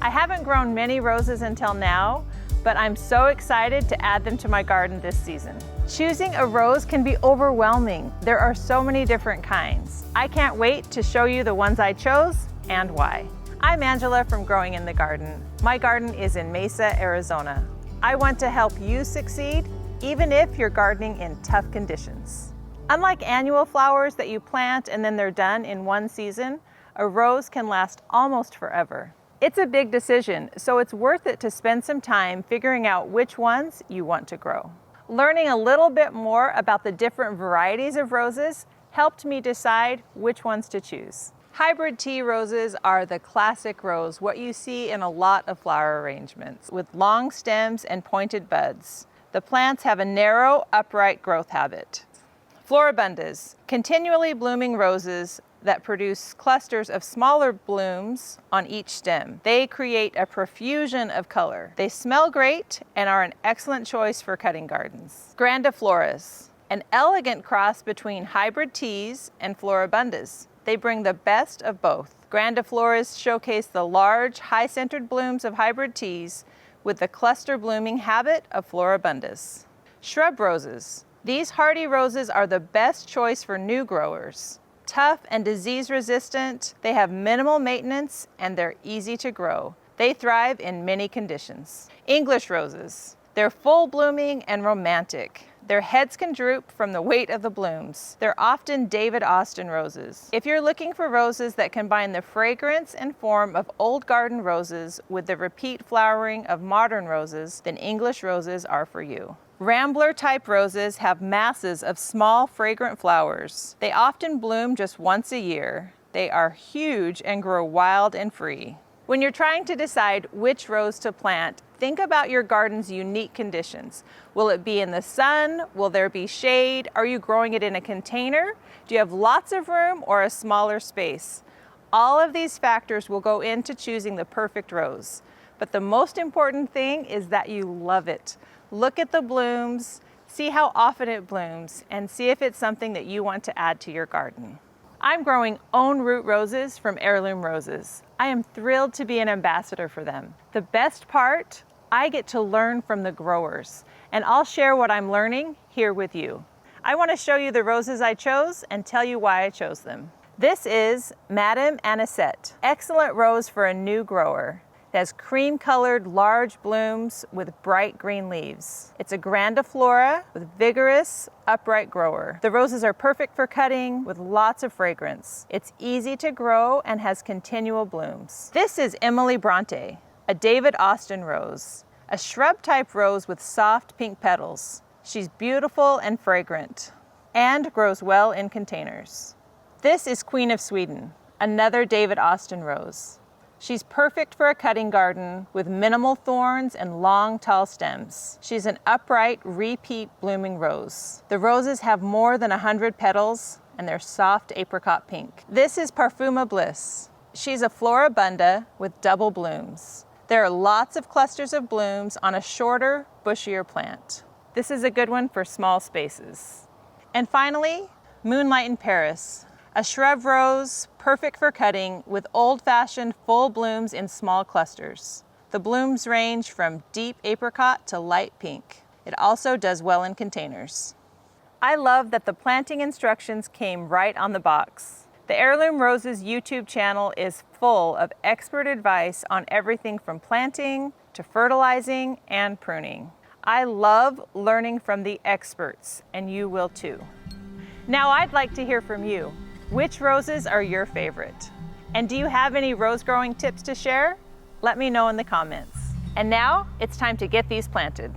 I haven't grown many roses until now, but I'm so excited to add them to my garden this season. Choosing a rose can be overwhelming. There are so many different kinds. I can't wait to show you the ones I chose and why. I'm Angela from Growing in the Garden. My garden is in Mesa, Arizona. I want to help you succeed, even if you're gardening in tough conditions. Unlike annual flowers that you plant and then they're done in one season, a rose can last almost forever. It's a big decision, so it's worth it to spend some time figuring out which ones you want to grow. Learning a little bit more about the different varieties of roses helped me decide which ones to choose. Hybrid tea roses are the classic rose, what you see in a lot of flower arrangements, with long stems and pointed buds. The plants have a narrow, upright growth habit. Floribundas, continually blooming roses that produce clusters of smaller blooms on each stem. They create a profusion of color. They smell great and are an excellent choice for cutting gardens. Grandifloras, an elegant cross between hybrid teas and floribundas. They bring the best of both. Grandifloras showcase the large, high-centered blooms of hybrid teas with the cluster blooming habit of floribundas. Shrub roses. These hardy roses are the best choice for new growers. Tough and disease resistant, they have minimal maintenance and they're easy to grow. They thrive in many conditions. English roses. They're full blooming and romantic. Their heads can droop from the weight of the blooms. They're often David Austin roses. If you're looking for roses that combine the fragrance and form of old garden roses with the repeat flowering of modern roses, then English roses are for you. Rambler type roses have masses of small fragrant flowers. They often bloom just once a year. They are huge and grow wild and free. When you're trying to decide which rose to plant, think about your garden's unique conditions. Will it be in the sun? Will there be shade? Are you growing it in a container? Do you have lots of room or a smaller space? All of these factors will go into choosing the perfect rose. But the most important thing is that you love it. Look at the blooms, see how often it blooms, and see if it's something that you want to add to your garden. I'm growing own root roses from Heirloom Roses. I am thrilled to be an ambassador for them. The best part, I get to learn from the growers, and I'll share what I'm learning here with you. I want to show you the roses I chose and tell you why I chose them. This is Madame Anisette, excellent rose for a new grower. It has cream-colored large blooms with bright green leaves. It's a grandiflora with vigorous, upright grower. The roses are perfect for cutting with lots of fragrance. It's easy to grow and has continual blooms. This is Emily Bronte, a David Austin rose, a shrub-type rose with soft pink petals. She's beautiful and fragrant and grows well in containers. This is Queen of Sweden, another David Austin rose. She's perfect for a cutting garden with minimal thorns and long, tall stems. She's an upright, repeat blooming rose. The roses have more than 100 petals and they're soft apricot pink. This is Parfuma Bliss. She's a floribunda with double blooms. There are lots of clusters of blooms on a shorter, bushier plant. This is a good one for small spaces. And finally, Moonlight in Paris. A shrub rose, perfect for cutting, with old-fashioned full blooms in small clusters. The blooms range from deep apricot to light pink. It also does well in containers. I love that the planting instructions came right on the box. The Heirloom Roses YouTube channel is full of expert advice on everything from planting to fertilizing and pruning. I love learning from the experts, and you will too. Now I'd like to hear from you. Which roses are your favorite? And do you have any rose growing tips to share? Let me know in the comments. And now it's time to get these planted.